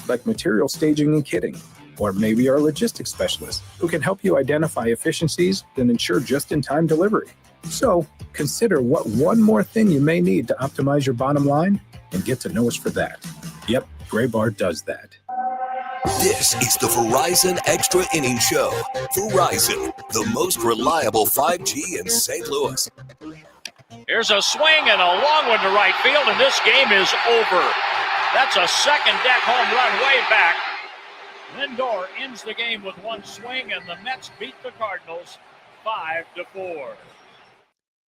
like material staging and kitting, or maybe our logistics specialist who can help you identify efficiencies and ensure just-in-time delivery. So consider what one more thing you may need to optimize your bottom line and get to know us for that. Yep, Graybar does that. This is the Verizon Extra Innings Show. Verizon, the most reliable 5G in St. Louis. Here's a swing and a long one to right field, and this game is over. That's a second deck home run way back. Lindor ends the game with one swing, and the Mets beat the Cardinals 5-4.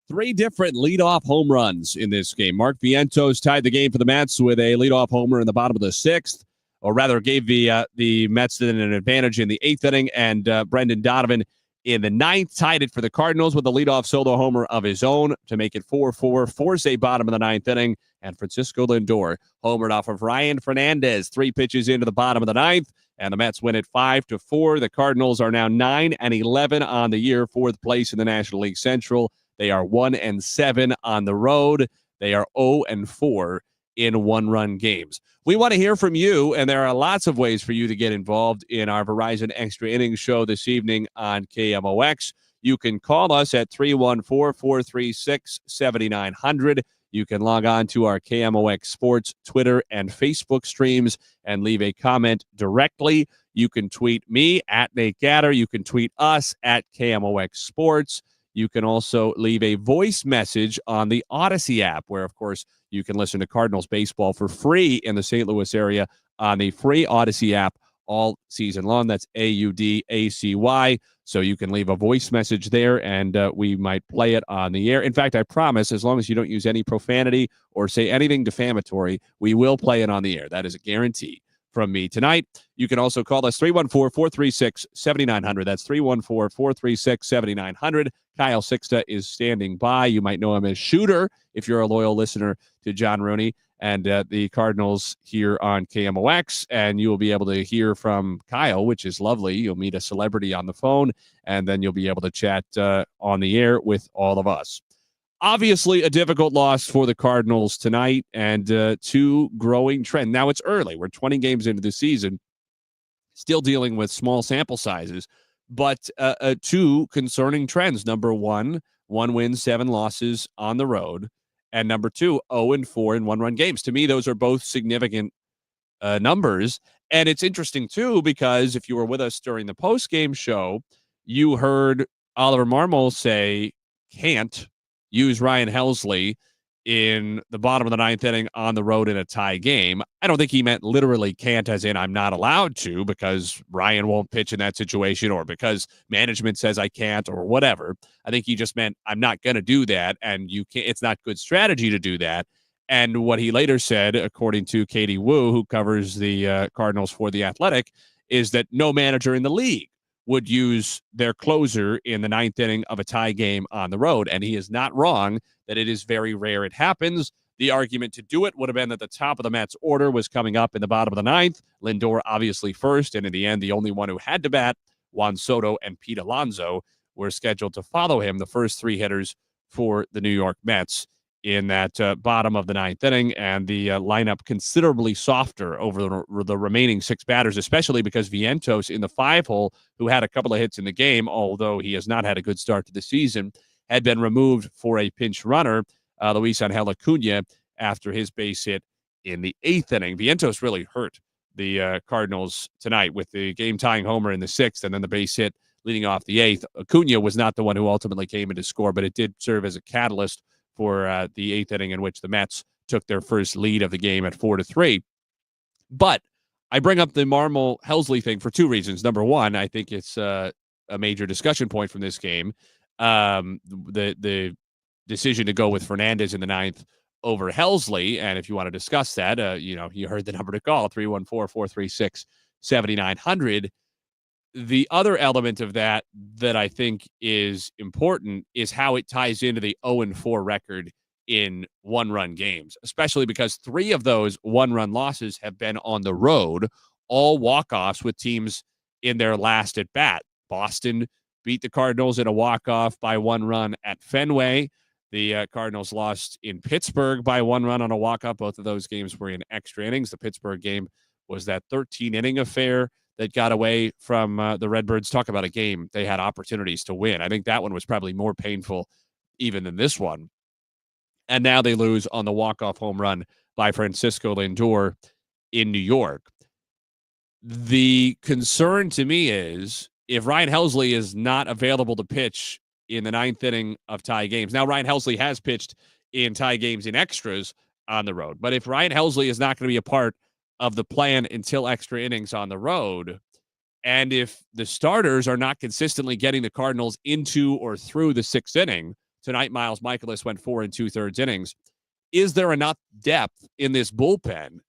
Three different leadoff home runs in this game. Mark Vientos tied the game for the Mets with a leadoff homer in the bottom of the sixth, or rather gave the Mets an advantage in the eighth inning, and Brendan Donovan in the ninth tied it for the Cardinals with a leadoff solo homer of his own to make it 4-4. Force a bottom of the ninth inning, and Francisco Lindor homered off of Ryan Fernandez 3 pitches into the bottom of the ninth, and the Mets win it 5-4. The Cardinals are now 9-11 on the year, fourth place in the National League Central. They are 1-7 on the road. They are 0-4 in one-run games. We want to hear from you, and there are lots of ways for you to get involved in our Verizon Extra Innings show this evening on KMOX. You can call us at 314-436-7900. You can log on to our KMOX Sports Twitter and Facebook streams and leave a comment directly. You can tweet me at Nate Gatter. You can tweet us at KMOX Sports. You can also leave a voice message on the Odyssey app, where, of course, you can listen to Cardinals baseball for free in the St. Louis area on the free Odyssey app all season long. That's AUDACY. So you can leave a voice message there, and we might play it on the air. In fact, I promise, as long as you don't use any profanity or say anything defamatory, we will play it on the air. That is a guarantee from me tonight. You can also call us 314-436-7900. That's 314-436-7900. Kyle Sixta is standing by. You might know him as Shooter if you're a loyal listener to John Rooney and the Cardinals here on KMOX. And you will be able to hear from Kyle, which is lovely. You'll meet a celebrity on the phone, and then you'll be able to chat on the air with all of us. Obviously, a difficult loss for the Cardinals tonight, and two growing trend. Now, it's early. We're 20 games into the season, still dealing with small sample sizes, but two concerning trends. Number one win, 7 losses on the road, and number two, 0-4 in one-run games. To me, those are both significant numbers, and it's interesting, too, because if you were with us during the post-game show, you heard Oliver Marmol say can't use Ryan Helsley in the bottom of the ninth inning on the road in a tie game. I don't think he meant literally can't as in I'm not allowed to because Ryan won't pitch in that situation or because management says I can't or whatever. I think he just meant I'm not going to do that, and you can't. It's not good strategy to do that. And what he later said, according to Katie Wu, who covers the Cardinals for The Athletic, is that no manager in the league would use their closer in the ninth inning of a tie game on the road. And he is not wrong that it is very rare it happens. The argument to do it would have been that the top of the Mets order was coming up in the bottom of the ninth. Lindor obviously first, and in the end, the only one who had to bat, Juan Soto and Pete Alonso, were scheduled to follow him, the first 3 hitters for the New York Mets in that bottom of the ninth inning, and the lineup considerably softer over the remaining 6 batters, especially because Vientos in the 5-hole, who had a couple of hits in the game, although he has not had a good start to the season, had been removed for a pinch runner, Luis Angel Acuna, after his base hit in the 8th inning. Vientos really hurt the Cardinals tonight with the game-tying homer in the 6th and then the base hit leading off the 8th. Acuna was not the one who ultimately came in to score, but it did serve as a catalyst for the 8th inning in which the Mets took their first lead of the game at 4-3. But I bring up the Marmol Helsley thing for 2 reasons. Number one, I think it's a major discussion point from this game. The decision to go with Fernandez in the 9th over Helsley, and if you want to discuss that, you heard the number to call, 314-436-7900. The other element of that I think is important is how it ties into the 0-4 record in one-run games, especially because 3 of those one-run losses have been on the road, all walk-offs with teams in their last at-bat. Boston beat the Cardinals in a walk-off by 1 run at Fenway. The Cardinals lost in Pittsburgh by 1 run on a walk-off. Both of those games were in extra innings. The Pittsburgh game was that 13-inning affair that got away from the Redbirds. Talk about a game they had opportunities to win. I think that one was probably more painful even than this one. And now they lose on the walk-off home run by Francisco Lindor in New York. The concern to me is if Ryan Helsley is not available to pitch in the 9th inning of tie games. Now, Ryan Helsley has pitched in tie games in extras on the road. But if Ryan Helsley is not going to be a part of the plan until extra innings on the road, and if the starters are not consistently getting the Cardinals into or through the 6th inning, tonight Miles Mikolas went 4 2/3 innings, is there enough depth in this bullpen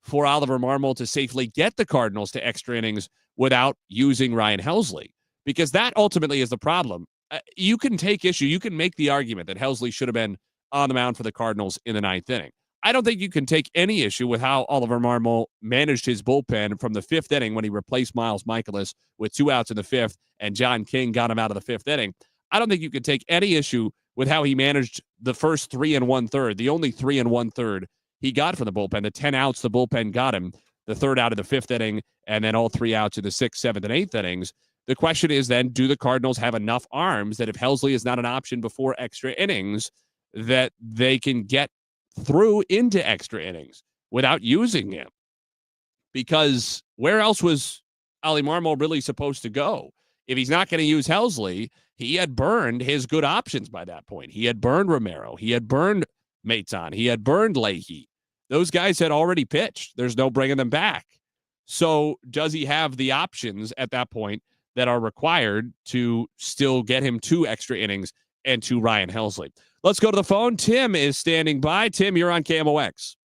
for Oliver Marmol to safely get the Cardinals to extra innings without using Ryan Helsley? Because that ultimately is the problem. You can take issue. You can make the argument that Helsley should have been on the mound for the Cardinals in the 9th inning. I don't think you can take any issue with how Oliver Marmol managed his bullpen from the 5th inning when he replaced Miles Mikolas with 2 outs in the 5th and John King got him out of the 5th inning. I don't think you can take any issue with how he managed the first 3 1/3, the only 3 1/3 he got from the bullpen. The 10 outs the bullpen got him, the 3rd out of the 5th inning, and then all 3 outs in the 6th, 7th, and 8th innings. The question is then, do the Cardinals have enough arms that if Helsley is not an option before extra innings, that they can get through into extra innings without using him? Because where else was Oli Marmol really supposed to go? If he's not going to use Helsley, he had burned his good options by that point. He had burned Romero. He had burned Maton. He had burned Leahy. Those guys had already pitched. There's no bringing them back. So does he have the options at that point that are required to still get him 2 extra innings and to Ryan Helsley? Let's go to the phone. Tim is standing by. Tim, you're on KMOX.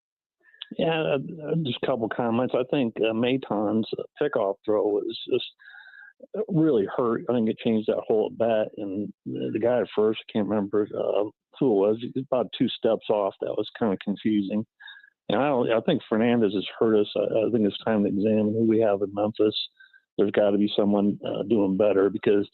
Yeah, just a couple comments. I think Maton's pickoff throw was just really hurt. I think it changed that whole at bat. And the guy at first, I can't remember who it was, he was about 2 steps off. That was kind of confusing. And I think Fernandez has hurt us. I think it's time to examine who we have in Memphis. There's got to be someone doing better, because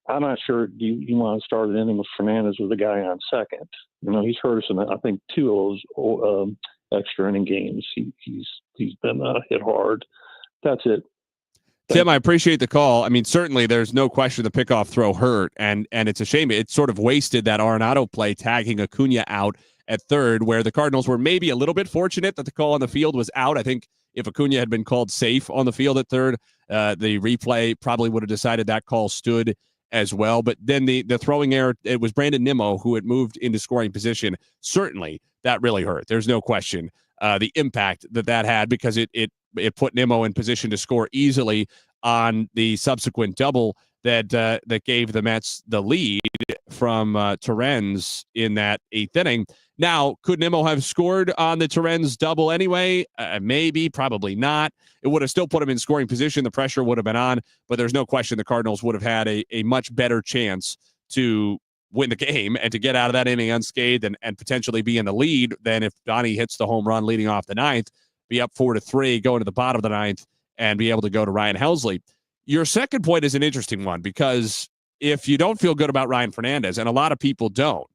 I'm not sure you want to start an inning with Fernandez with a guy on second. You know, he's hurt us in, I think, 2 of those extra inning games. He's been hit hard. That's it. Tim, I appreciate the call. I mean, certainly there's no question the pickoff throw hurt, and it's a shame. It sort of wasted that Arenado play, tagging Acuna out at third, where the Cardinals were maybe a little bit fortunate that the call on the field was out. I think if Acuna had been called safe on the field at third, the replay probably would have decided that call stood as well. But then the throwing error, it was Brandon Nimmo who had moved into scoring position. Certainly that really hurt. There's no question the impact that had, because it put Nimmo in position to score easily on the subsequent double that gave the Mets the lead from Torrens in that 8th inning. Now, could Nimmo have scored on the Torrens double anyway? Maybe, probably not. It would have still put him in scoring position. The pressure would have been on, but there's no question the Cardinals would have had a much better chance to win the game and to get out of that inning unscathed and potentially be in the lead than if Donnie hits the home run leading off the 9th, be up 4-3, go into the bottom of the 9th, and be able to go to Ryan Helsley. Your second point is an interesting one, because if you don't feel good about Ryan Fernandez, and a lot of people don't,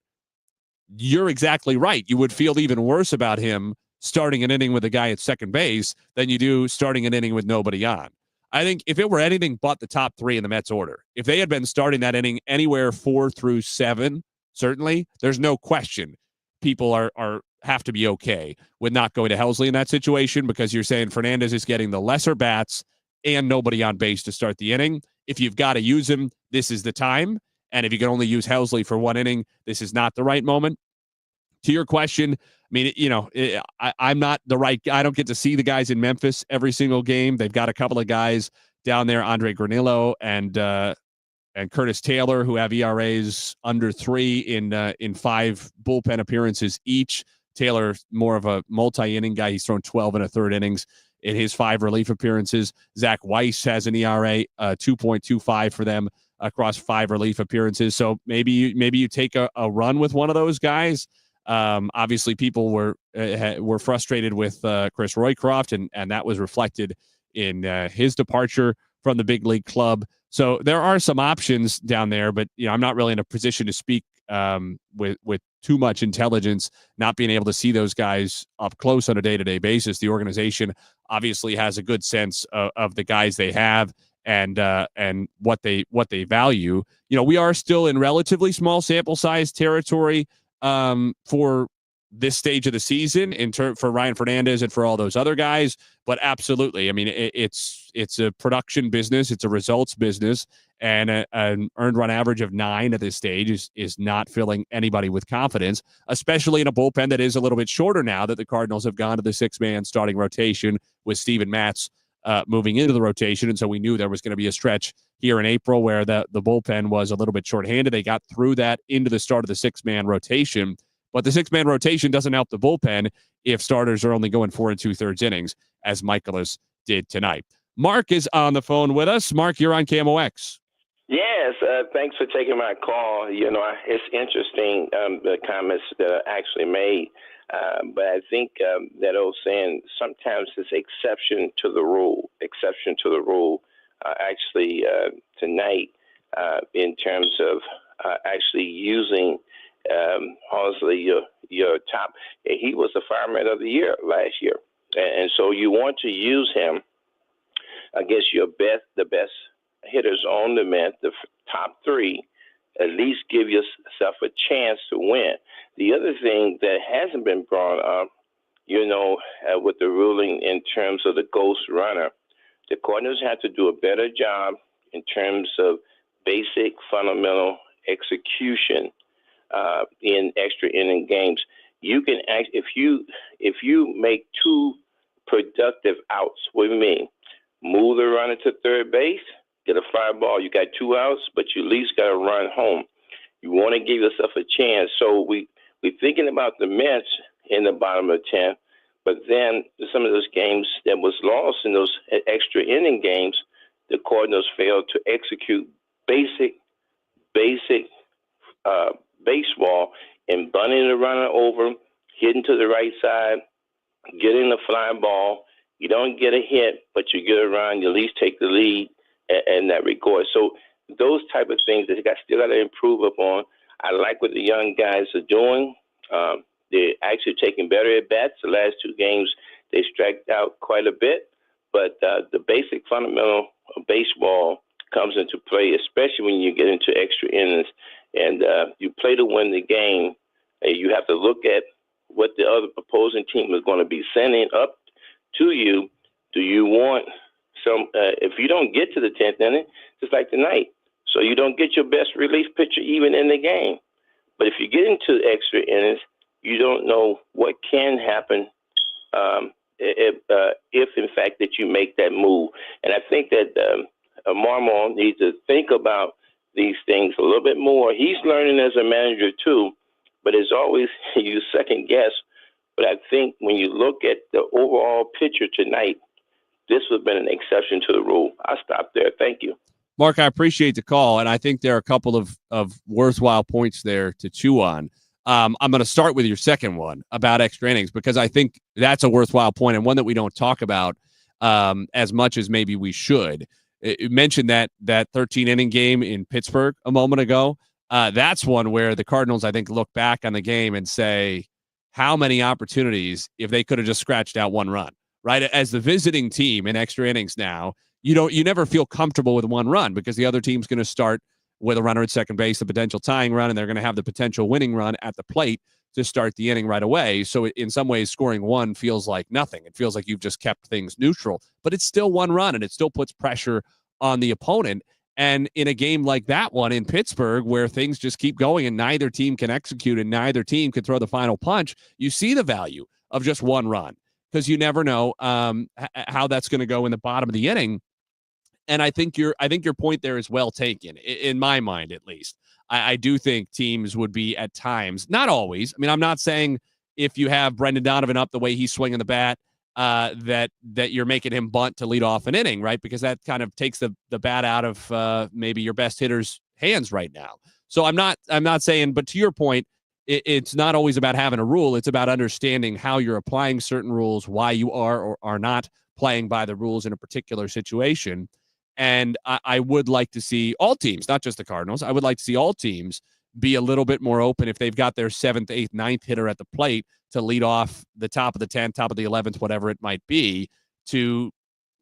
you're exactly right. You would feel even worse about him starting an inning with a guy at second base than you do starting an inning with nobody on. I think if it were anything but the top 3 in the Mets order, if they had been starting that inning anywhere 4 through 7, certainly, there's no question people have to be okay with not going to Helsley in that situation, because you're saying Fernandez is getting the lesser bats and nobody on base to start the inning. If you've got to use him, this is the time. And if you can only use Helsley for 1 inning, this is not the right moment. To your question, I mean, you know, I'm not the right guy. I don't get to see the guys in Memphis every single game. They've got a couple of guys down there, Andre Granillo and Curtis Taylor, who have ERAs under 3 in 5 bullpen appearances each. Taylor, more of a multi-inning guy. He's thrown 12 1/3 innings in his 5 relief appearances. Zach Weiss has an ERA 2.25 for them across 5 relief appearances. So maybe you take a run with one of those guys. Obviously, people were frustrated with Chris Roycroft, and that was reflected in his departure from the big league club. So there are some options down there, but I'm not really in a position to speak with too much intelligence, not being able to see those guys up close on a day-to-day basis. The organization obviously has a good sense of the guys they have and what they value. We are still in relatively small sample size territory for this stage of the season for Ryan Fernandez and for all those other guys. But absolutely, I mean, it's a production business. It's a results business, and an earned run average of 9 at this stage is not filling anybody with confidence, especially in a bullpen that is a little bit shorter now that the Cardinals have gone to the 6-man starting rotation with Steven Matz moving into the rotation. And so we knew there was going to be a stretch here in April where the bullpen was a little bit shorthanded. They got through that into the start of the 6-man rotation. But the 6-man rotation doesn't help the bullpen if starters are only going 4 2/3 innings, as Michaelis did tonight. Mark is on the phone with us. Mark, you're on KMOX. Yes, thanks for taking my call. It's interesting, the comments that are actually made. But I think that old saying, sometimes it's exception to the rule. Actually, tonight, in terms of actually using honestly, your top. He was the fireman of the year last year, and so you want to use him against the best hitters on the mat, the top 3. At least give yourself a chance to win. The other thing that hasn't been brought up, with the ruling in terms of the ghost runner, the Cardinals have to do a better job in terms of basic fundamental execution in extra inning games. You can act if you make 2 productive outs with me, move the runner to third base, get a fly ball. You got 2 outs, but you at least got to run home. You want to give yourself a chance. So we're thinking about the Mets in the bottom of the 10th, but then some of those games that was lost in those extra inning games, the Cardinals failed to execute basic baseball and bunting the runner over, hitting to the right side, getting the fly ball. You don't get a hit, but you get a run. You at least take the lead in that regard. So those type of things that still got to improve upon. I like what the young guys are doing. They're actually taking better at bats. The last 2 games, they struck out quite a bit. But the basic fundamental of baseball comes into play, especially when you get into extra innings and you play to win the game. You have to look at what the other opposing team is going to be sending up to you. Do you want some? If you don't get to the 10th inning, just like tonight, so you don't get your best relief pitcher even in the game. But if you get into extra innings, you don't know what can happen if in fact that you make that move. And I think that Marmol needs to think about these things a little bit more. He's learning as a manager too, but as always, you second guess. But I think when you look at the overall picture tonight, this would have been an exception to the rule. I'll stop there. Thank you. Mark, I appreciate the call, and I think there are a couple of worthwhile points there to chew on. I'm going to start with your second one about extra innings because I think that's a worthwhile point and one that we don't talk about as much as maybe we should. You mentioned that 13-inning game in Pittsburgh a moment ago. That's one where the Cardinals, I think, look back on the game and say, how many opportunities if they could have just scratched out one run, right? As the visiting team in extra innings now, you never feel comfortable with one run because the other team's going to start with a runner at second base, the potential tying run, and they're going to have the potential winning run at the plate to start the inning right away. So in some ways, scoring one feels like nothing. It feels like you've just kept things neutral, but it's still one run, and it still puts pressure on the opponent. And in a game like that one in Pittsburgh, where things just keep going and neither team can execute and neither team can throw the final punch, you see the value of just one run because you never know how that's going to go in the bottom of the inning. And I think your point there is well taken, in my mind at least. I do think teams would be at times, not always. I mean, I'm not saying if you have Brendan Donovan up the way he's swinging the bat, that you're making him bunt to lead off an inning, right? Because that kind of takes the bat out of maybe your best hitter's hands right now. So I'm not saying, but to your point, it's not always about having a rule. It's about understanding how you're applying certain rules, why you are or are not playing by the rules in a particular situation. And I would like to see all teams, not just the Cardinals, I would like to see all teams be a little bit more open if they've got their 7th, 8th, 9th hitter at the plate to lead off the top of the 10th, top of the 11th, whatever it might be, to,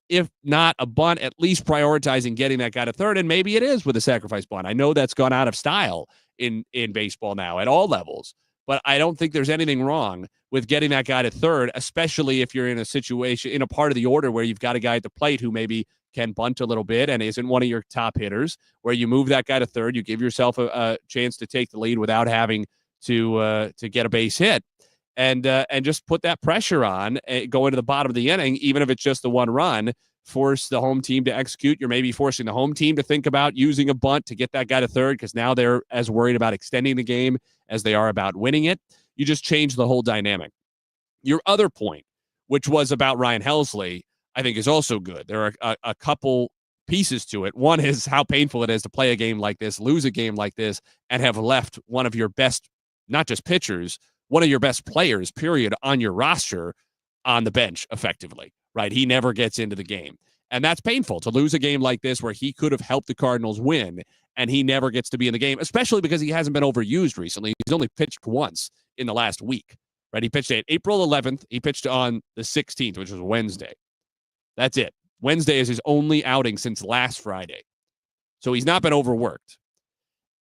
if not a bunt, at least prioritizing getting that guy to third. And maybe it is with a sacrifice bunt. I know that's gone out of style in baseball now at all levels, but I don't think there's anything wrong with getting that guy to third, especially if you're in a situation, in a part of the order where you've got a guy at the plate who maybe can bunt a little bit and isn't one of your top hitters, where you move that guy to third, you give yourself a chance to take the lead without having to get a base hit, and just put that pressure on going to the bottom of the inning, even if it's just the one run. Force the home team to execute. You're maybe forcing the home team to think about using a bunt to get that guy to third, because now they're as worried about extending the game as they are about winning it. You just change the whole dynamic. Your other point, which was about Ryan Helsley, I think is also good. There are a couple pieces to it. One is how painful it is to play a game like this, lose a game like this, and have left one of your best, not just pitchers, one of your best players, period, on your roster on the bench effectively, right? He never gets into the game. And that's painful to lose a game like this where he could have helped the Cardinals win, and he never gets to be in the game, especially because he hasn't been overused recently. He's only pitched once in the last week, right? He pitched at April 11th. He pitched on the 16th, which was Wednesday. That's it. Wednesday is his only outing since last Friday. So he's not been overworked.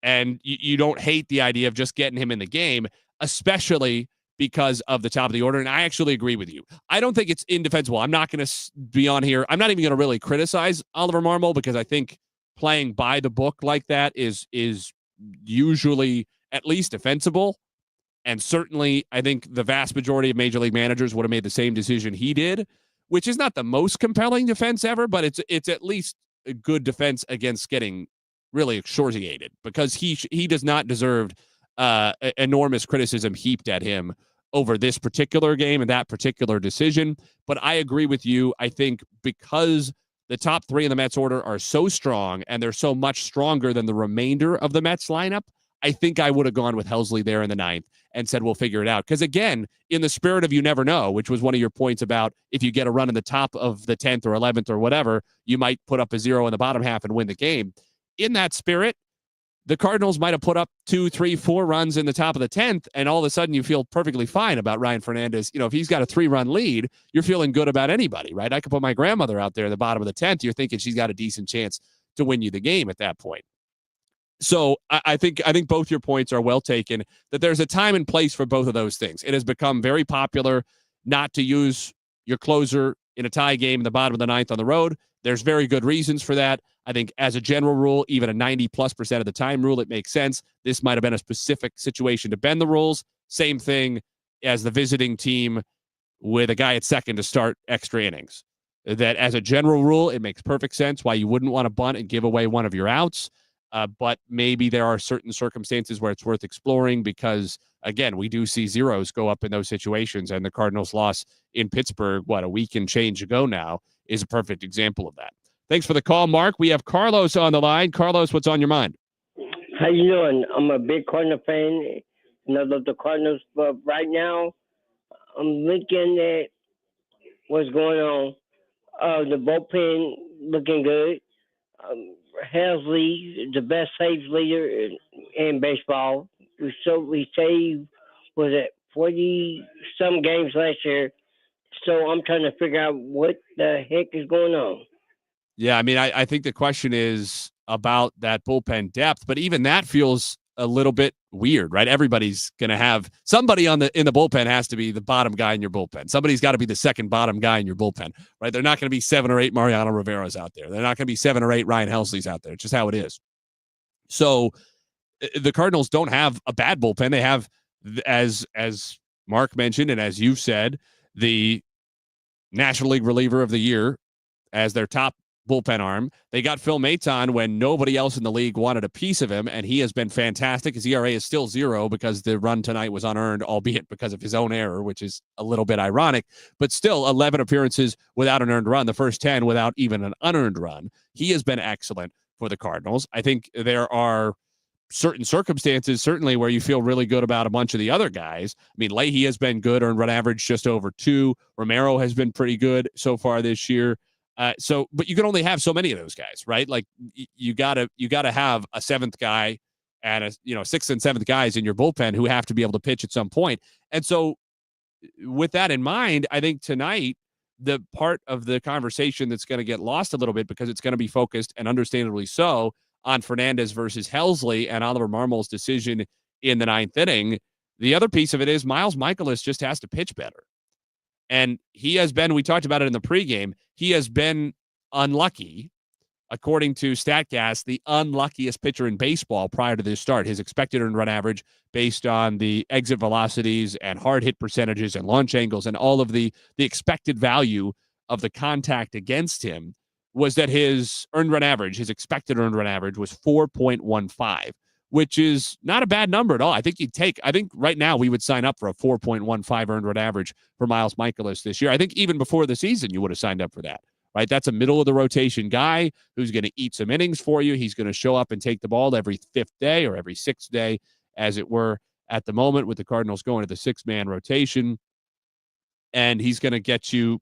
And you don't hate the idea of just getting him in the game, especially because of the top of the order. And I actually agree with you. I don't think it's indefensible. I'm not going to be on here. I'm not even going to really criticize Oliver Marmol, because I think playing by the book like that is usually at least defensible. And certainly I think the vast majority of major league managers would have made the same decision he did, which is not the most compelling defense ever, but it's at least a good defense against getting really excoriated, because he does not deserve enormous criticism heaped at him over this particular game and that particular decision. But I agree with you. I think because the top three in the Mets order are so strong and they're so much stronger than the remainder of the Mets lineup, I think I would have gone with Helsley there in the ninth and said, we'll figure it out. Because again, in the spirit of you never know, which was one of your points about if you get a run in the top of the 10th or 11th or whatever, you might put up a 0 in the bottom half and win the game. In that spirit, the Cardinals might have put up 2, 3, 4 runs in the top of the 10th, and all of a sudden you feel perfectly fine about Ryan Fernandez. You know, if he's got a 3-run lead, you're feeling good about anybody, right? I could put my grandmother out there at the bottom of the 10th. You're thinking she's got a decent chance to win you the game at that point. So I think both your points are well taken, that there's a time and place for both of those things. It has become very popular not to use your closer in a tie game in the bottom of the ninth on the road. There's very good reasons for that. I think as a general rule, even a 90+% of the time rule, it makes sense. This might have been a specific situation to bend the rules. Same thing as the visiting team with a guy at second to start extra innings. That as a general rule, it makes perfect sense why you wouldn't want to bunt and give away one of your outs. But maybe there are certain circumstances where it's worth exploring because, again, we do see zeros go up in those situations, and the Cardinals' loss in Pittsburgh, a week and change ago now, is a perfect example of that. Thanks for the call, Mark. We have Carlos on the line. Carlos, what's on your mind? How you doing? I'm a big Cardinal fan, and I love the Cardinals, but right now I'm looking at what's going on. The bullpen looking good. Helsley, the best saves leader in baseball. So we saved, was it 40-some games last year. So I'm trying to figure out what the heck is going on. Yeah, I mean, I think the question is about that bullpen depth, but even that feels a little bit weird, right? Everybody's going to have somebody in the bullpen has to be the bottom guy in your bullpen. Somebody's got to be the second bottom guy in your bullpen, right? They're not going to be 7 or 8 Mariano Rivera's out there. They're not going to be 7 or 8 Ryan Helsley's out there. It's just how it is. So the Cardinals don't have a bad bullpen. They have, as Mark mentioned, and as you've said, the National League reliever of the year as their top bullpen arm. They got Phil Maton when nobody else in the league wanted a piece of him, and he has been fantastic. His ERA is still 0 because the run tonight was unearned, albeit because of his own error, which is a little bit ironic, but still 11 appearances without an earned run, the first 10 without even an unearned run. He has been excellent for the Cardinals. I think there are certain circumstances, certainly, where you feel really good about a bunch of the other guys. I mean, Leahy has been good, earned run average just over 2. Romero has been pretty good so far this year. But you can only have so many of those guys, right? Like you gotta have a 7th guy and sixth and seventh guys in your bullpen who have to be able to pitch at some point. And so with that in mind, I think tonight, the part of the conversation that's going to get lost a little bit because it's going to be focused, and understandably so, on Fernandez versus Helsley and Oliver Marmol's decision in the ninth inning. The other piece of it is Miles Mikolas just has to pitch better. And he has been, we talked about it in the pregame, he has been unlucky. According to StatCast, the unluckiest pitcher in baseball prior to this start. His expected earned run average based on the exit velocities and hard hit percentages and launch angles and all of the expected value of the contact against him was that his expected earned run average was 4.15, which is not a bad number at all. I think right now we would sign up for a 4.15 earned run average for Miles Mikolas this year. I think even before the season, you would have signed up for that. Right, that's a middle of the rotation guy who's going to eat some innings for you. He's going to show up and take the ball every fifth day or every sixth day, as it were, at the moment with the Cardinals going to the six-man rotation. And he's going to get you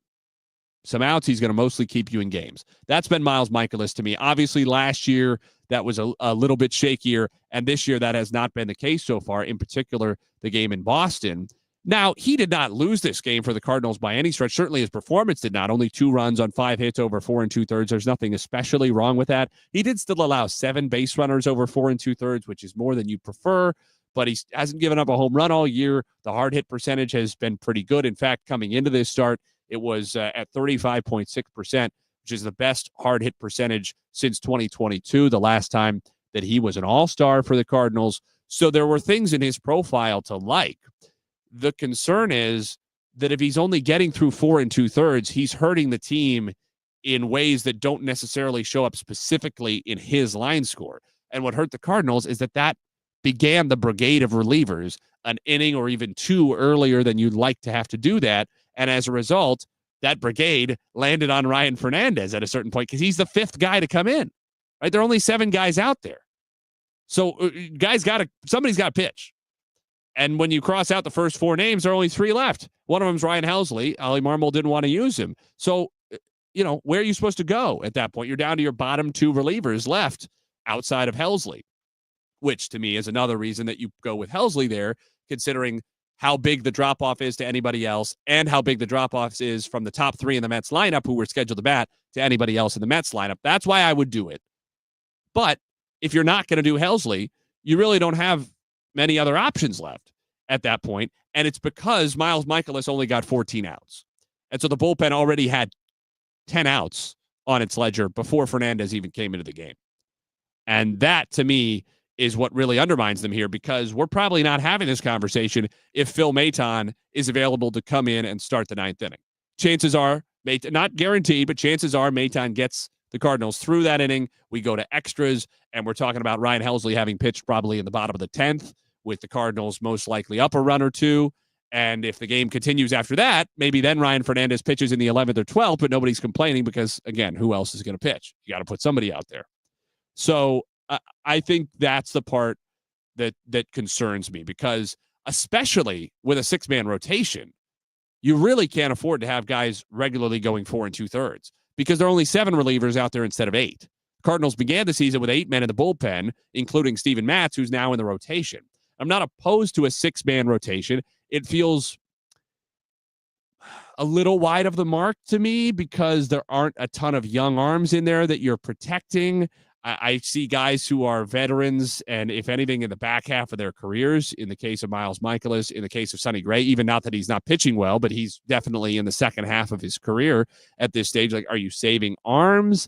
some outs. He's going to mostly keep you in games. That's been Miles Mikolas to me. Obviously, last year that was a little bit shakier, and this year that has not been the case so far, in particular the game in Boston. Now, he did not lose this game for the Cardinals by any stretch. Certainly his performance did not. Only 2 runs on 5 hits over 4 2/3. There's nothing especially wrong with that. He did still allow 7 base runners over 4 2/3, which is more than you'd prefer, but he hasn't given up a home run all year. The hard hit percentage has been pretty good. In fact, coming into this start, it was at 35.6%, which is the best hard hit percentage since 2022, the last time that he was an all-star for the Cardinals. So there were things in his profile to like. The concern is that if he's only getting through 4 2/3, he's hurting the team in ways that don't necessarily show up specifically in his line score. And what hurt the Cardinals is that began the brigade of relievers an inning or even 2 earlier than you'd like to have to do that. And as a result, that brigade landed on Ryan Fernandez at a certain point because he's the 5th guy to come in. Right? There are only 7 guys out there. So somebody's got to pitch. And when you cross out the first 4 names, there are only 3 left. One of them is Ryan Helsley. Ollie Marmol didn't want to use him. So, where are you supposed to go at that point? You're down to your bottom 2 relievers left outside of Helsley, which to me is another reason that you go with Helsley there, considering how big the drop-off is to anybody else and how big the drop-off is from the top 3 in the Mets lineup who were scheduled to bat to anybody else in the Mets lineup. That's why I would do it. But if you're not going to do Helsley, you really don't have many other options left at that point, and it's because Miles Mikolas only got 14 outs. And so the bullpen already had 10 outs on its ledger before Fernandez even came into the game. And that, to me, is what really undermines them here, because we're probably not having this conversation if Phil Maton is available to come in and start the 9th inning. Chances are, not guaranteed, but chances are Maton gets the Cardinals through that inning. We go to extras, and we're talking about Ryan Helsley having pitched probably in the bottom of the 10th, with the Cardinals most likely up a run or 2. And if the game continues after that, maybe then Ryan Fernandez pitches in the 11th or 12th, but nobody's complaining because, again, who else is going to pitch? You got to put somebody out there. So I think that's the part that concerns me, because especially with a 6-man rotation, you really can't afford to have guys regularly going 4 2/3 because there are only 7 relievers out there instead of 8. Cardinals began the season with 8 men in the bullpen, including Steven Matz, who's now in the rotation. I'm not opposed to a 6-man rotation. It feels a little wide of the mark to me because there aren't a ton of young arms in there that you're protecting. I see guys who are veterans and, if anything, in the back half of their careers, in the case of Miles Mikolas, in the case of Sonny Gray, even not that he's not pitching well, but he's definitely in the second half of his career at this stage. Like, are you saving arms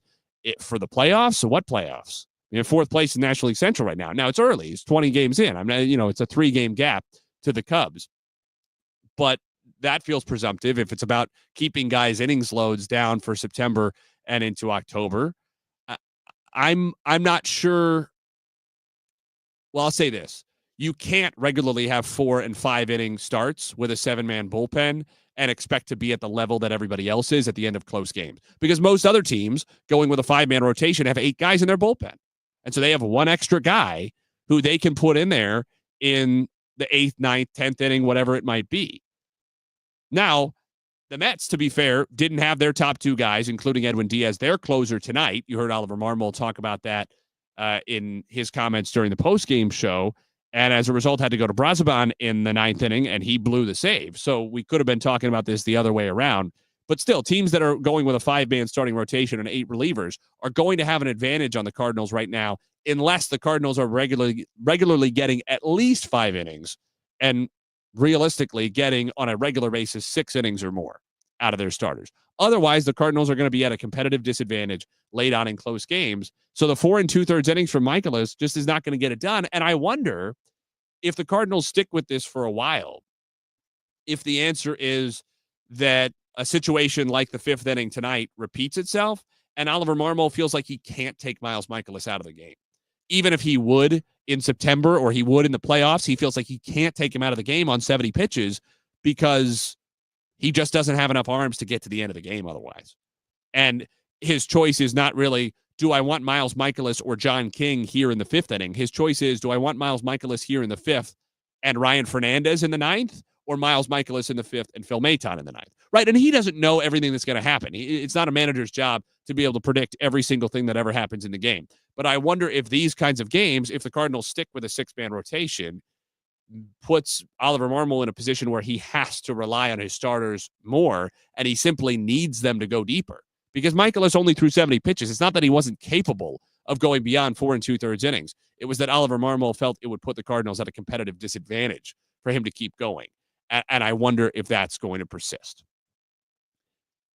for the playoffs? So what playoffs? In 4th place in National League Central right now. Now it's early. It's 20 games in. It's a 3-game gap to the Cubs. But that feels presumptive if it's about keeping guys' innings loads down for September and into October. I'm not sure. Well, I'll say this. You can't regularly have 4 and 5 inning starts with a 7-man bullpen and expect to be at the level that everybody else is at the end of close games. Because most other teams going with a 5-man rotation have 8 guys in their bullpen. And so they have 1 extra guy who they can put in there in the 8th, 9th, 10th inning, whatever it might be. Now, the Mets, to be fair, didn't have their top 2 guys, including Edwin Diaz, their closer tonight. You heard Oliver Marmol talk about that in his comments during the post-game show, and as a result had to go to Brazoban in the 9th inning, and he blew the save. So we could have been talking about this the other way around. But still, teams that are going with a 5-man starting rotation and 8 relievers are going to have an advantage on the Cardinals right now, unless the Cardinals are regularly getting at least 5 innings and realistically getting on a regular basis 6 innings or more out of their starters. Otherwise, the Cardinals are going to be at a competitive disadvantage late on in close games. So the 4 2/3 innings from Michaelis just is not going to get it done. And I wonder if the Cardinals stick with this for a while, if the answer is that a situation like the 5th inning tonight repeats itself, and Oliver Marmol feels like he can't take Miles Michaelis out of the game. Even if he would in September or he would in the playoffs, he feels like he can't take him out of the game on 70 pitches because he just doesn't have enough arms to get to the end of the game otherwise. And his choice is not really, do I want Miles Michaelis or John King here in the 5th inning? His choice is, do I want Miles Michaelis here in the 5th and Ryan Fernandez in the 9th? Or Miles Michaelis in the 5th and Phil Maton in the 9th, right? And he doesn't know everything that's going to happen. It's not a manager's job to be able to predict every single thing that ever happens in the game. But I wonder if these kinds of games, if the Cardinals stick with a 6-man rotation, puts Oliver Marmol in a position where he has to rely on his starters more, and he simply needs them to go deeper. Because Michaelis only threw 70 pitches. It's not that he wasn't capable of going beyond 4 2/3 innings. It was that Oliver Marmol felt it would put the Cardinals at a competitive disadvantage for him to keep going. And I wonder if that's going to persist.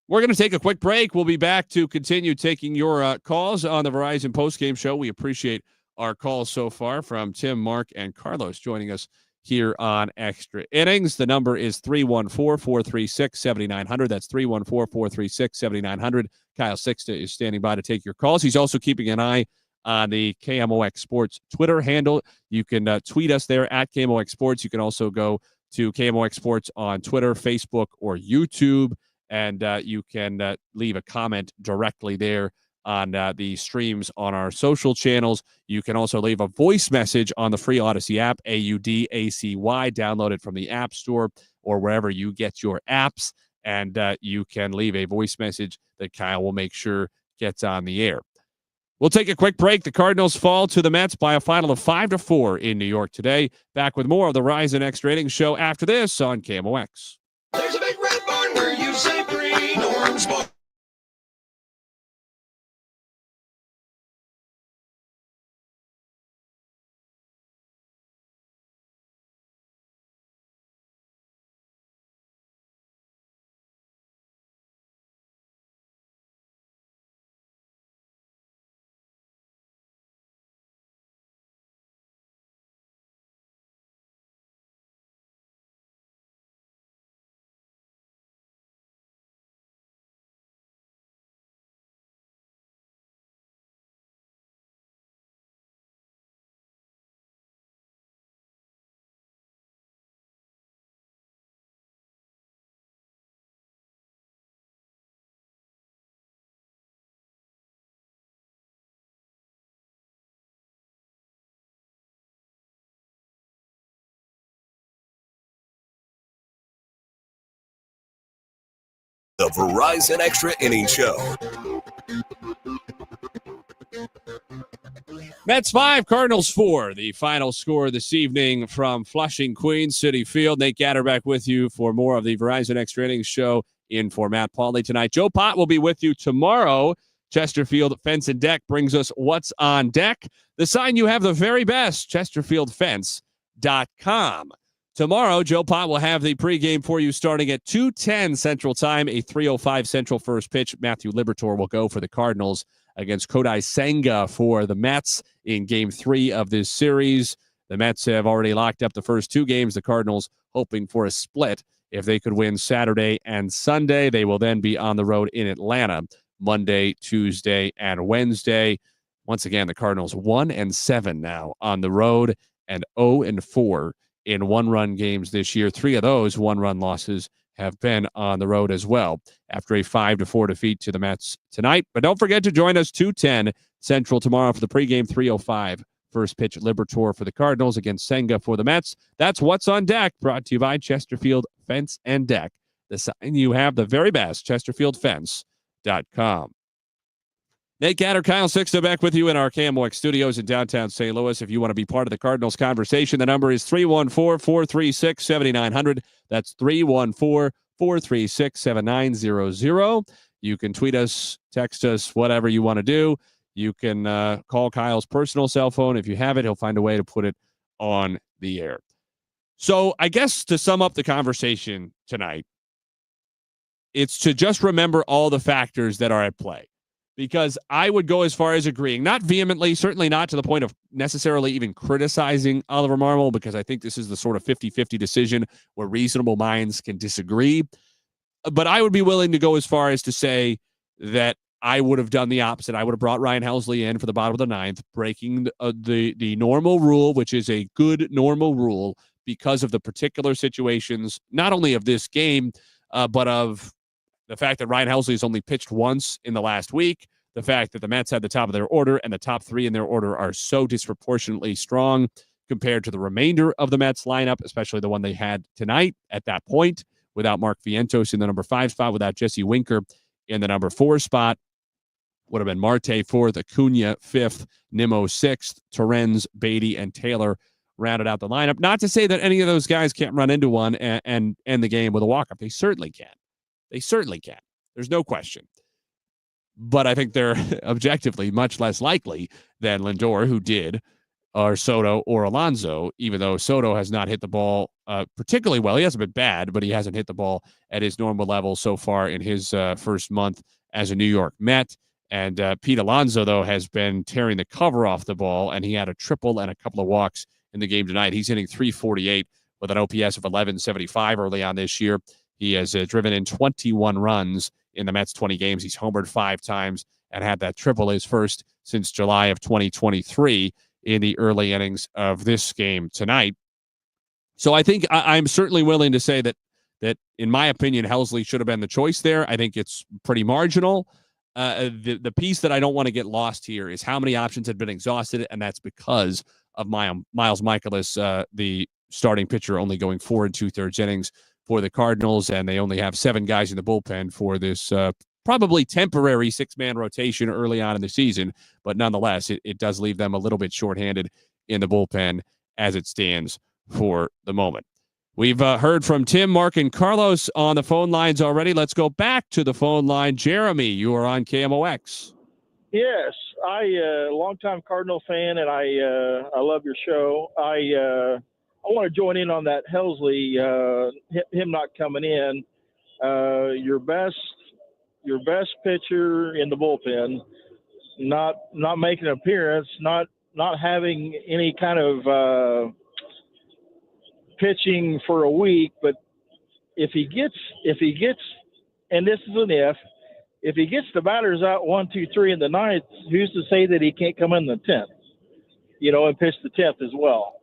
We're going to take a quick break. We'll be back to continue taking your calls on the Verizon postgame show. We appreciate our calls so far from Tim, Mark, and Carlos joining us here on Extra Innings. The number is 314-436-7900. That's 314-436-7900. Kyle Sixta is standing by to take your calls. He's also keeping an eye on the KMOX Sports Twitter handle. You can tweet us there at KMOX Sports. You can also go to KMOX Sports on Twitter, Facebook, or YouTube, and you can leave a comment directly there on the streams on our social channels. You can also leave a voice message on the free Odyssey app, AUDACY. Download it from the App Store or wherever you get your apps, and you can leave a voice message that Kyle will make sure gets on the air. We'll take a quick break. The Cardinals fall to the Mets by a final of 5-4 in New York today. Back with more of the Verizon Extra Innings show after this on KMOX. There's a big red barn where you say green, orange, blue. The Verizon Extra Innings Show. Mets 5, Cardinals 4. The final score this evening from Flushing, Queens, Citi Field. Nate Gatter back with you for more of the Verizon Extra Innings Show in for Matt Pauley tonight. Joe Pott will be with you tomorrow. Chesterfield Fence and Deck brings us What's on Deck. The sign you have the very best, ChesterfieldFence.com. Tomorrow, Joe Pott will have the pregame for you starting at 2:10 Central Time, a 3:05 Central first pitch. Matthew Liberatore will go for the Cardinals against Kodai Senga for the Mets in Game 3 of this series. The Mets have already locked up the first 2 games. The Cardinals hoping for a split. If they could win Saturday and Sunday, they will then be on the road in Atlanta Monday, Tuesday, and Wednesday. Once again, the Cardinals 1-7 now on the road and 0-4 in one-run games this year. 3 of those one-run losses have been on the road as well after a 5-4 defeat to the Mets tonight. But don't forget to join us 2:10 Central tomorrow for the pregame 3:05 first pitch Liberatore for the Cardinals against Senga for the Mets. That's What's on Deck, brought to you by Chesterfield Fence and Deck. The sign you have the very best, ChesterfieldFence.com. Nate Gatter, Kyle Sixto back with you in our KMOX studios in downtown St. Louis. If you want to be part of the Cardinals conversation, the number is 314-436-7900. That's 314-436-7900. You can tweet us, text us, whatever you want to do. You can call Kyle's personal cell phone. If you have it, he'll find a way to put it on the air. So I guess to sum up the conversation tonight, it's to just remember all the factors that are at play. Because I would go as far as agreeing, not vehemently, certainly not to the point of necessarily even criticizing Oliver Marmol, because I think this is the sort of 50-50 decision where reasonable minds can disagree. But I would be willing to go as far as to say that I would have done the opposite. I would have brought Ryan Helsley in for the bottom of the ninth, breaking the normal rule, which is a good normal rule because of the particular situations, not only of this game, but of the fact that Ryan Helsley has only pitched once in the last week, the fact that the Mets had the top of their order and the top three in their order are so disproportionately strong compared to the remainder of the Mets lineup, especially the one they had tonight at that point, without Mark Vientos in the number 5 spot, without Jesse Winker in the number 4 spot. Would have been Marte 4th, Acuna 5th, Nimmo 6th, Torrens, Beatty, and Taylor rounded out the lineup. Not to say that any of those guys can't run into one and end the game with a walk-up. They certainly can. They certainly can. There's no question. But I think they're objectively much less likely than Lindor, who did, or Soto or Alonso, even though Soto has not hit the ball particularly well. He hasn't been bad, but he hasn't hit the ball at his normal level so far in his first month as a New York Met. And Pete Alonso, though, has been tearing the cover off the ball, and he had a triple and a couple of walks in the game tonight. He's hitting .348 with an OPS of 1175 early on this year. He has driven in 21 runs in the Mets' 20 games. He's homered 5 times and had that triple, his first since July of 2023 in the early innings of this game tonight. So I think I'm certainly willing to say that in my opinion, Helsley should have been the choice there. I think it's pretty marginal. The piece that I don't want to get lost here is how many options had been exhausted, and that's because of Miles Mikolas, the starting pitcher, only going 4 2/3 innings for the Cardinals, and they only have 7 guys in the bullpen for this probably temporary 6-man rotation early on in the season. But nonetheless, it does leave them a little bit shorthanded in the bullpen as it stands for the moment. We've heard from Tim, Mark, and Carlos on the phone lines already. Let's go back to the phone line. Jeremy, you are on KMOX. Yes, I longtime Cardinal fan, and I love your show. I want to join in on that Helsley, him not coming in. Your best pitcher in the bullpen, not making an appearance, not having any kind of pitching for a week. But if he gets, and this is an if he gets the batters out 1, 2, 3 in the ninth, who's to say that he can't come in the 10th, and pitch the 10th as well?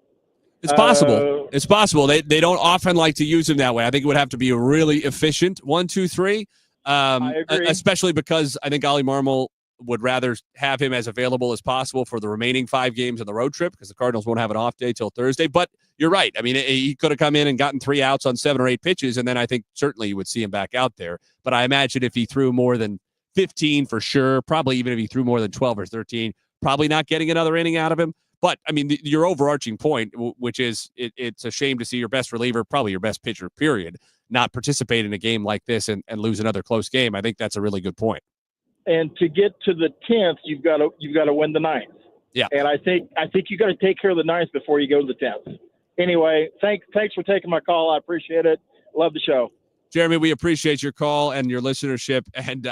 It's possible. It's possible. They don't often like to use him that way. I think it would have to be a really efficient 1, 2, 3. I agree. Especially because I think Ollie Marmol would rather have him as available as possible for the remaining 5 games of the road trip, because the Cardinals won't have an off day till Thursday. But you're right. I mean, he could have come in and gotten 3 outs on 7 or 8 pitches, and then I think certainly you would see him back out there. But I imagine if he threw more than 15 for sure, probably even if he threw more than 12 or 13, probably not getting another inning out of him. But, I mean, your overarching point, which is it's a shame to see your best reliever, probably your best pitcher, period, not participate in a game like this and lose another close game. I think that's a really good point. And to get to the 10th, you've got to win the 9th. Yeah. And I think you got to take care of the 9th before you go to the 10th. Anyway, thanks for taking my call. I appreciate it. Love the show. Jeremy, we appreciate your call and your listenership. And,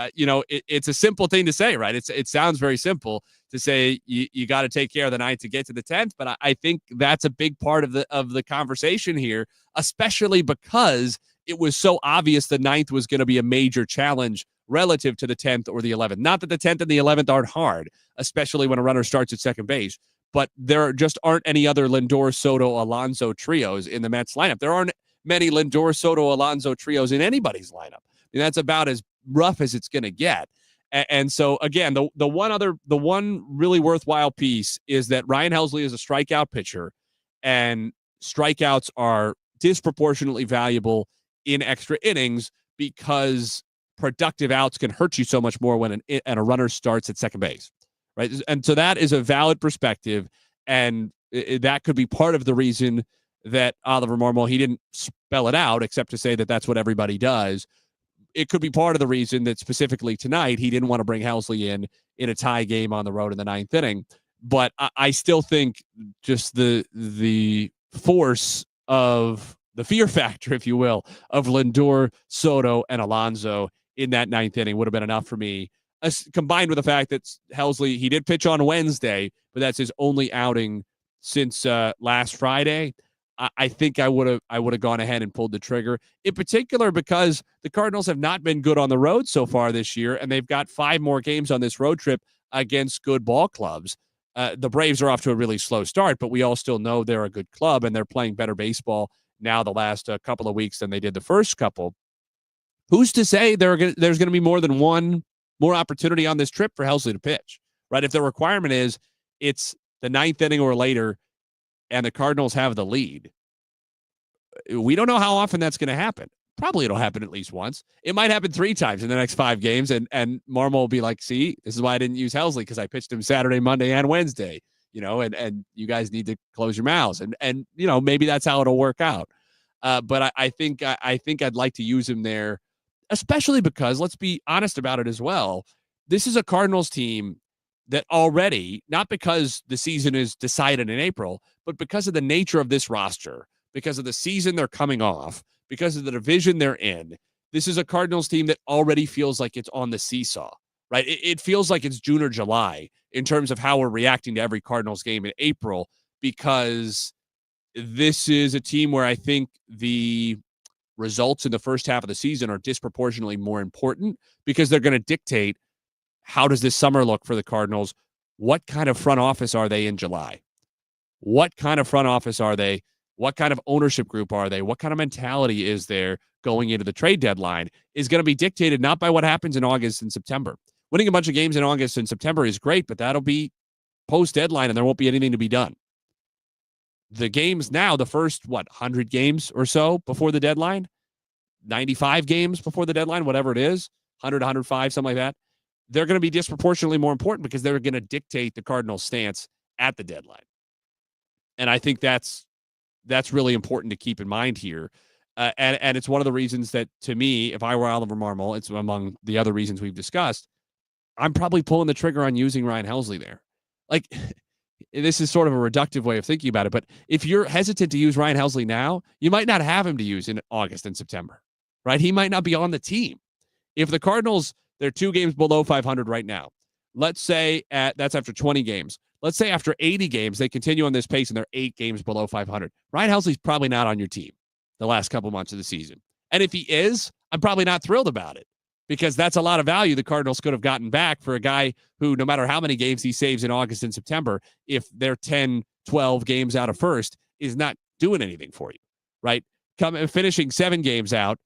it's a simple thing to say, right? It sounds very simple to say you got to take care of the 9th to get to the 10th. But I think that's a big part of the conversation here, especially because it was so obvious the 9th was going to be a major challenge relative to the 10th or the 11th. Not that the 10th and the 11th aren't hard, especially when a runner starts at second base, but there just aren't any other Lindor, Soto, Alonso trios in the Mets lineup. There aren't many Lindor, Soto, Alonso trios in anybody's lineup. And that's about as rough as it's going to get. And so, again, the one really worthwhile piece is that Ryan Helsley is a strikeout pitcher, and strikeouts are disproportionately valuable in extra innings because productive outs can hurt you so much more when a runner starts at second base, right? And so that is a valid perspective, and that could be part of the reason that Oliver Marmol, he didn't spell it out except to say that that's what everybody does. It could be part of the reason that specifically tonight he didn't want to bring Helsley in a tie game on the road in the ninth inning. But I still think just the force of the fear factor, if you will, of Lindor, Soto, and Alonso in that ninth inning would have been enough for me, combined with the fact that Helsley, he did pitch on Wednesday, but that's his only outing since last Friday. I think I would have gone ahead and pulled the trigger, in particular because the Cardinals have not been good on the road so far this year, and they've got 5 more games on this road trip against good ball clubs. The Braves are off to a really slow start, but we all still know they're a good club, and they're playing better baseball now the last couple of weeks than they did the first couple. Who's to say there's going to be more than one more opportunity on this trip for Helsley to pitch, right? If the requirement is it's the ninth inning or later, and the Cardinals have the lead, we don't know how often that's going to happen. Probably it'll happen at least once. It might happen 3 times in the next 5 games, and Marmol will be like, see, this is why I didn't use Helsley, because I pitched him Saturday, Monday, and Wednesday, and you guys need to close your mouths. And maybe that's how it'll work out. But I think I'd like to use him there, especially because, let's be honest about it as well, this is a Cardinals team that already, not because the season is decided in April, but because of the nature of this roster, because of the season they're coming off, because of the division they're in, this is a Cardinals team that already feels like it's on the seesaw, right? It feels like it's June or July in terms of how we're reacting to every Cardinals game in April, because this is a team where I think the results in the first half of the season are disproportionately more important, because they're going to dictate how does this summer look for the Cardinals? What kind of front office are they in July? What kind of front office are they? What kind of ownership group are they? What kind of mentality is there going into the trade deadline is going to be dictated not by what happens in August and September. Winning a bunch of games in August and September is great, but that'll be post-deadline and there won't be anything to be done. The games now, the first, 100 games or so before the deadline, 95 games before the deadline, whatever it is, 100, 105, something like that, they're going to be disproportionately more important because they're going to dictate the Cardinals' stance at the deadline. And I think that's really important to keep in mind here. And it's one of the reasons that, to me, if I were Oliver Marmol, it's among the other reasons we've discussed, I'm probably pulling the trigger on using Ryan Helsley there. Like, this is sort of a reductive way of thinking about it, but if you're hesitant to use Ryan Helsley now, you might not have him to use in August and September, right? He might not be on the team. If the Cardinals, they're 2 games below 500 right now. Let's say that's after 20 games. Let's say after 80 games, they continue on this pace and they're 8 games below 500. Ryan Helsley's probably not on your team the last couple months of the season. And if he is, I'm probably not thrilled about it, because that's a lot of value the Cardinals could have gotten back for a guy who, no matter how many games he saves in August and September, if they're 10, 12 games out of first, is not doing anything for you, right? Finishing 7 games out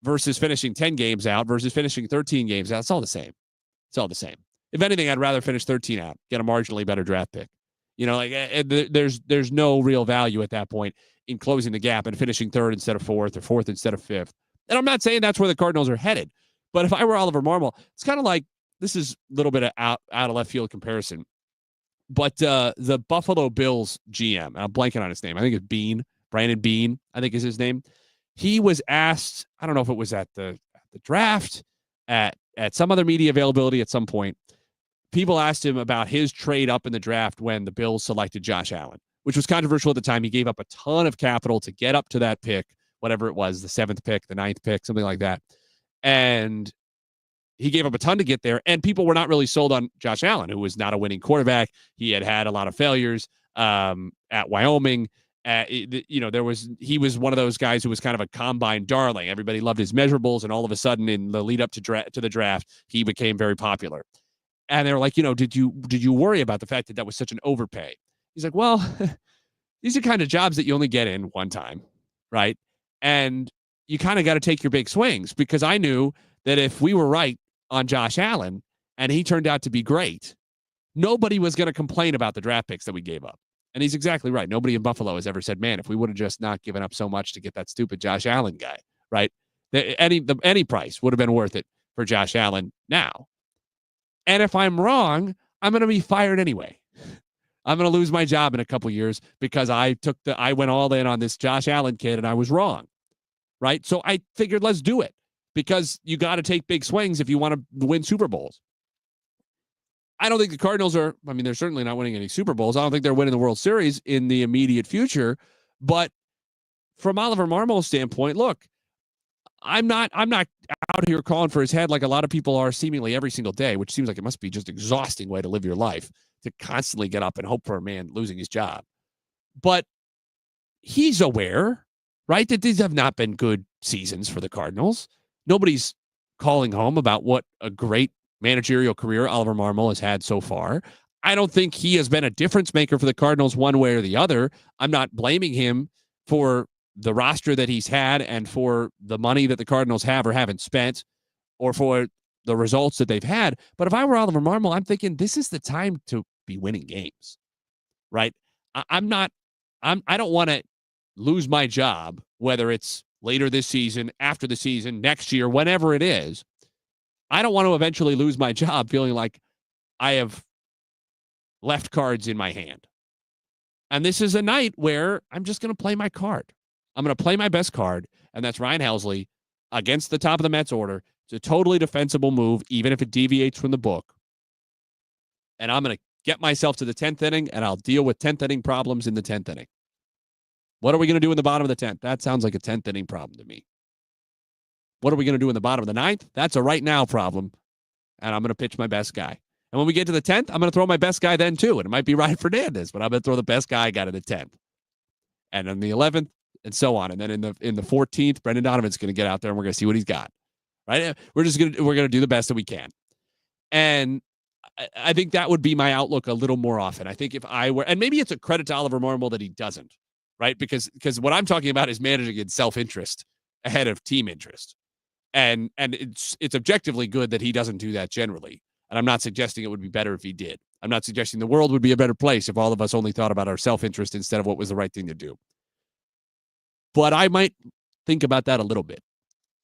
versus finishing 10 games out versus finishing 13 games out, it's all the same. It's all the same. If anything, I'd rather finish 13 out, get a marginally better draft pick. There's no real value at that point in closing the gap and finishing 3rd instead of 4th or 4th instead of 5th. And I'm not saying that's where the Cardinals are headed, but if I were Oliver Marmol, it's kind of like, this is a little bit of out of left field comparison, but the Buffalo Bills GM, and I'm blanking on his name, I think it's Brandon Beane, I think is his name. He was asked, I don't know if it was at the draft, at some other media availability at some point, people asked him about his trade up in the draft when the Bills selected Josh Allen, which was controversial at the time. He gave up a ton of capital to get up to that pick, whatever it was, the 7th pick, the 9th pick, something like that. And he gave up a ton to get there. And people were not really sold on Josh Allen, who was not a winning quarterback. He had a lot of failures at Wyoming. He was one of those guys who was kind of a combine darling. Everybody loved his measurables, and all of a sudden, in the lead up to the draft, he became very popular. And they were like, did you worry about the fact that was such an overpay? He's like, well, these are kind of jobs that you only get in one time, right? And you kind of got to take your big swings, because I knew that if we were right on Josh Allen and he turned out to be great, nobody was going to complain about the draft picks that we gave up. And he's exactly right. Nobody in Buffalo has ever said, man, if we would have just not given up so much to get that stupid Josh Allen guy, right? Any price would have been worth it for Josh Allen now. And if I'm wrong, I'm going to be fired anyway. I'm going to lose my job in a couple years because I went all in on this Josh Allen kid and I was wrong. Right? So I figured let's do it because you got to take big swings if you want to win Super Bowls. I don't think the Cardinals they're certainly not winning any Super Bowls. I don't think they're winning the World Series in the immediate future. But from Oliver Marmol's standpoint, look, I'm not out here calling for his head like a lot of people are seemingly every single day, which seems like it must be just an exhausting way to live your life, to constantly get up and hope for a man losing his job. But he's aware, right, that these have not been good seasons for the Cardinals. Nobody's calling home about what a great managerial career Oliver Marmol has had so far. I don't think he has been a difference maker for the Cardinals one way or the other. I'm not blaming him for the roster that he's had and for the money that the Cardinals have or haven't spent or for the results that they've had. But if I were Oliver Marmol, I'm thinking this is the time to be winning games, right? I don't want to lose my job, whether it's later this season, after the season, next year, whenever it is. I don't want to eventually lose my job feeling like I have left cards in my hand. And this is a night where I'm just going to play my card. I'm going to play my best card, and that's Ryan Helsley against the top of the Mets order. It's a totally defensible move, even if it deviates from the book. And I'm going to get myself to the 10th inning, and I'll deal with 10th inning problems in the 10th inning. What are we going to do in the bottom of the 10th? That sounds like a 10th inning problem to me. What are we going to do in the bottom of the 9th? That's a right now problem, and I'm going to pitch my best guy. And when we get to the 10th, I'm going to throw my best guy then too, and it might be Ryan Fernandez, but I'm going to throw the best guy I got in the 10th. And on the 11th, and so on. And then in the 14th, Brendan Donovan's going to get out there, and we're going to see what he's got. Right? We're going to do the best that we can. And I think that would be my outlook a little more often. I think if I were, and maybe it's a credit to Oliver Marmol that he doesn't, right? Because what I'm talking about is managing in self-interest ahead of team interest. And it's objectively good that he doesn't do that generally. And I'm not suggesting it would be better if he did. I'm not suggesting the world would be a better place if all of us only thought about our self-interest instead of what was the right thing to do. But I might think about that a little bit.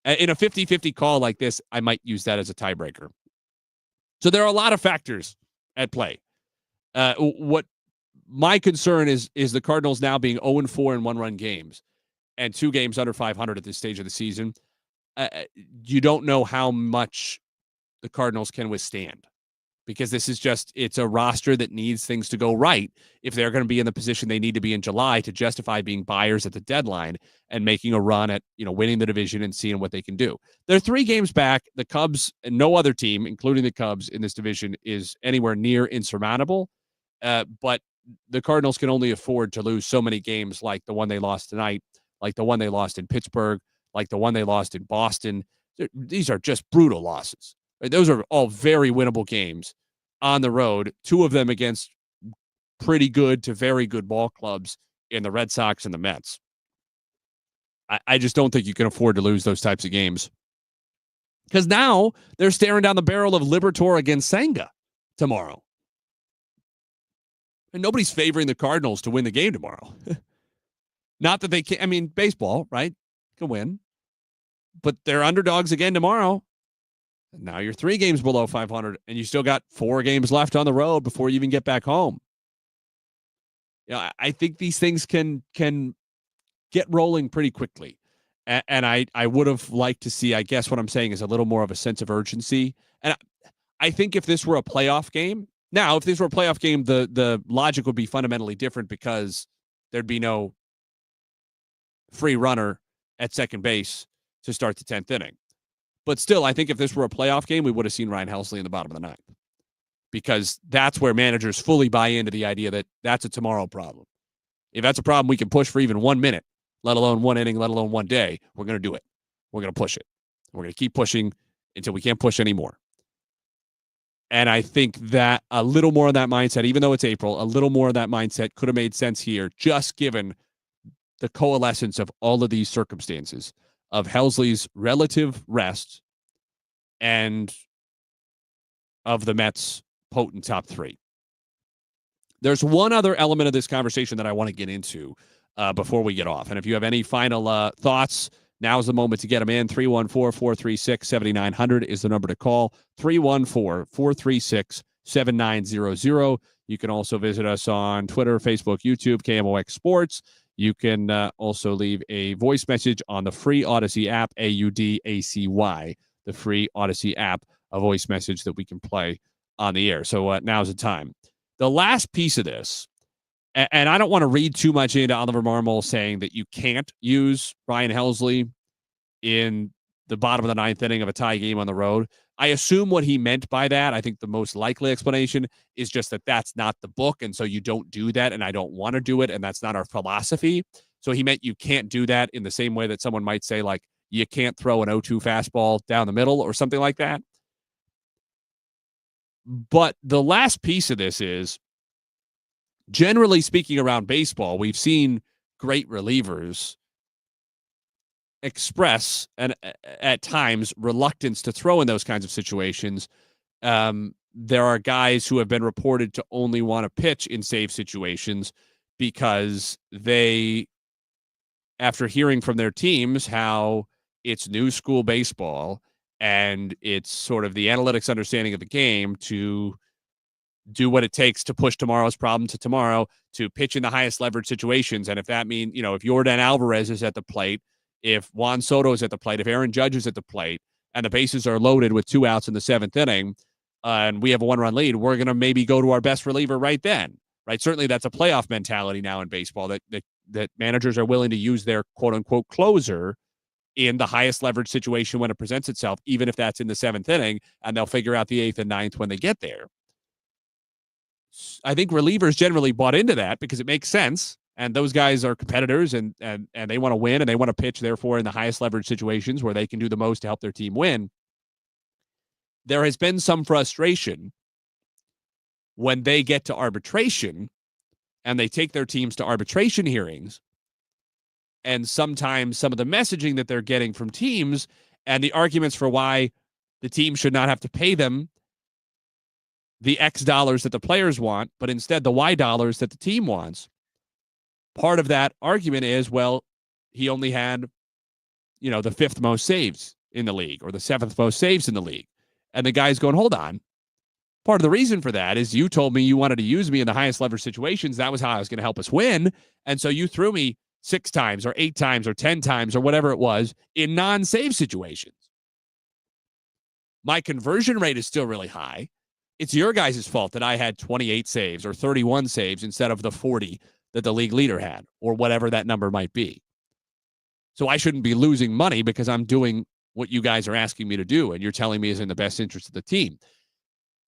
In a 50-50 call like this, I might use that as a tiebreaker. So there are a lot of factors at play. What my concern is the Cardinals now being 0-4 in one-run games and 2 games under 500 at this stage of the season. You don't know how much the Cardinals can withstand because it's a roster that needs things to go right if they're going to be in the position they need to be in July to justify being buyers at the deadline and making a run at, winning the division and seeing what they can do. They're 3 games back. The Cubs and no other team, including the Cubs in this division, is anywhere near insurmountable. But the Cardinals can only afford to lose so many games like the one they lost tonight, like the one they lost in Pittsburgh, like the one they lost in Boston. These are just brutal losses. Those are all very winnable games on the road, 2 of them against pretty good to very good ball clubs in the Red Sox and the Mets. I just don't think you can afford to lose those types of games. Because now they're staring down the barrel of Liberatore against Senga tomorrow. And nobody's favoring the Cardinals to win the game tomorrow. Not that they can, baseball, right? Can win. But they're underdogs again tomorrow. Now you're 3 games below 500, and you still got 4 games left on the road before you even get back home. I think these things can get rolling pretty quickly. And I would have liked to see, I guess what I'm saying is a little more of a sense of urgency. And I think if this were a playoff game, the logic would be fundamentally different because there'd be no free runner at second base to start the 10th inning. But still, I think if this were a playoff game, we would have seen Ryan Helsley in the bottom of the 9th because that's where managers fully buy into the idea that that's a tomorrow problem. If that's a problem we can push for even 1 minute, let alone 1 inning, let alone 1 day, we're going to do it. We're going to push it. We're going to keep pushing until we can't push anymore. And I think that a little more of that mindset, even though it's April, a little more of that mindset could have made sense here, just given the coalescence of all of these circumstances of Helsley's relative rest and of the Mets' potent top 3. There's one other element of this conversation that I want to get into before we get off. And if you have any final thoughts, Now's the moment to get them in. 314-436-7900 is the number to call. 314-436-7900. You can also visit us on Twitter, Facebook, YouTube, KMOX Sports. You can also leave a voice message on the free Odyssey app, AUDACY, the free Odyssey app, a voice message that we can play on the air. So now's the time. The last piece of this, and I don't want to read too much into Oliver Marmol saying that you can't use Ryan Helsley in the bottom of the ninth inning of a tie game on the road. I assume what he meant by that, I think the most likely explanation is just that that's not the book, and so you don't do that, and I don't want to do it, and that's not our philosophy. So he meant you can't do that in the same way that someone might say, like, you can't throw an 0-2 fastball down the middle or something like that. But the last piece of this is, generally speaking around baseball, we've seen great relievers express and at times reluctance to throw in those kinds of situations. There are guys who have been reported to only want to pitch in save situations because they, after hearing from their teams how it's new school baseball and it's sort of the analytics understanding of the game, to do what it takes to push tomorrow's problem to tomorrow, to pitch in the highest leverage situations. And if that means, if Yordan Alvarez is at the plate, if Juan Soto is at the plate, if Aaron Judge is at the plate, and the bases are loaded with 2 outs in the 7th inning, and we have a 1-run lead, we're going to maybe go to our best reliever right then, right? Certainly that's a playoff mentality now in baseball, that managers are willing to use their quote-unquote closer in the highest leverage situation when it presents itself, even if that's in the 7th inning, and they'll figure out the 8th and 9th when they get there. I think relievers generally bought into that because it makes sense. And those guys are competitors and they want to win and they want to pitch, therefore, in the highest leverage situations where they can do the most to help their team win. There has been some frustration when they get to arbitration and they take their teams to arbitration hearings. And sometimes some of the messaging that they're getting from teams and the arguments for why the team should not have to pay them the X dollars that the players want, but instead the Y dollars that the team wants. Part of that argument is, well, he only had, the 5th most saves in the league or the 7th most saves in the league. And the guy's going, hold on. Part of the reason for that is you told me you wanted to use me in the highest leverage situations. That was how I was going to help us win. And so you threw me 6 times or 8 times or 10 times or whatever it was in non-save situations. My conversion rate is still really high. It's your guys' fault that I had 28 saves or 31 saves instead of the 40 that the league leader had, or whatever that number might be. So I shouldn't be losing money because I'm doing what you guys are asking me to do, and you're telling me is in the best interest of the team.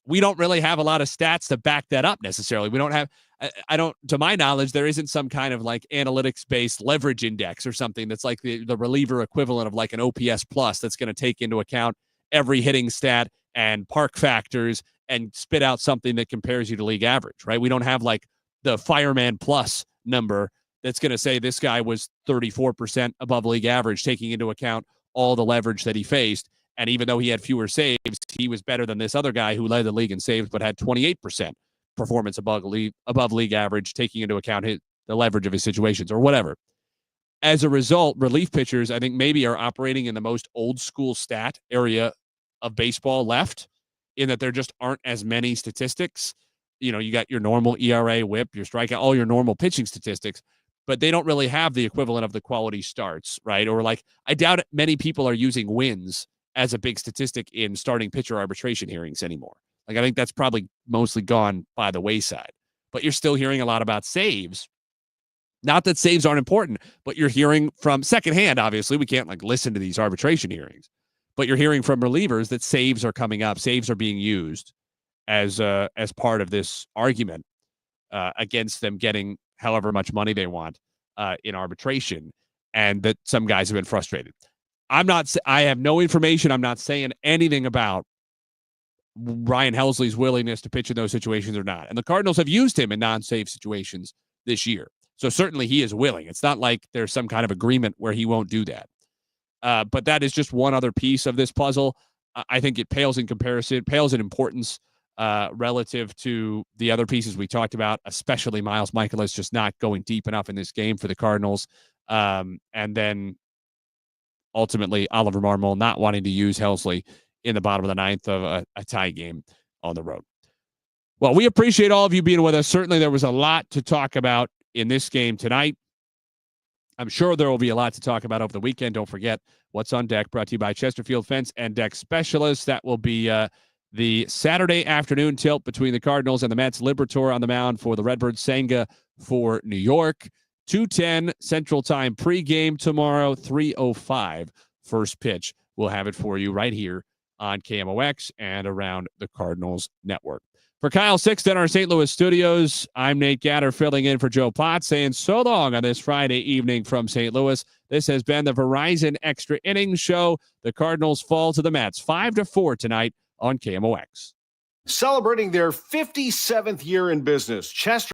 We don't really have a lot of stats to back that up necessarily. We don't have, to my knowledge, there isn't some kind of like analytics-based leverage index or something that's like the reliever equivalent of like an OPS plus that's going to take into account every hitting stat and park factors and spit out something that compares you to league average, right? We don't have like the fireman plus number that's going to say this guy was 34% above league average, taking into account all the leverage that he faced. And even though he had fewer saves, he was better than this other guy who led the league in saves, but had 28% performance above league average, taking into account the leverage of his situations or whatever. As a result, relief pitchers, I think, maybe are operating in the most old school stat area of baseball left, in that there just aren't as many statistics. You got your normal ERA, whip, your strikeout, all your normal pitching statistics, but they don't really have the equivalent of the quality starts, right? Or like, I doubt many people are using wins as a big statistic in starting pitcher arbitration hearings anymore. Like, I think that's probably mostly gone by the wayside, but you're still hearing a lot about saves. Not that saves aren't important, but you're hearing from secondhand, obviously, we can't like listen to these arbitration hearings, but you're hearing from relievers that saves are coming up, saves are being used as part of this argument against them getting however much money they want in arbitration, and that some guys have been frustrated. I have no information. I'm not saying anything about Ryan Helsley's willingness to pitch in those situations or not. And the Cardinals have used him in non-save situations this year. So certainly he is willing. It's not like there's some kind of agreement where he won't do that. But that is just one other piece of this puzzle. I think it pales in importance relative to the other pieces we talked about, especially Miles Michaelis just not going deep enough in this game for the Cardinals. And then ultimately Oliver Marmol not wanting to use Helsley in the bottom of the ninth of a tie game on the road. Well, we appreciate all of you being with us. Certainly there was a lot to talk about in this game tonight. I'm sure there will be a lot to talk about over the weekend. Don't forget What's on Deck, brought to you by Chesterfield Fence and Deck Specialists. That will be the Saturday afternoon tilt between the Cardinals and the Mets. Liberatore on the mound for the Redbirds, Senga for New York. 2:10 Central Time pregame tomorrow, 3:05 first pitch. We'll have it for you right here on KMOX and around the Cardinals network. For Kyle Sixton, our St. Louis studios, I'm Nate Gatter filling in for Joe Potts, saying so long on this Friday evening from St. Louis. This has been the Verizon Extra Innings Show. The Cardinals fall to the Mets 5-4 tonight on KMOX. Celebrating their 57th year in business, Chester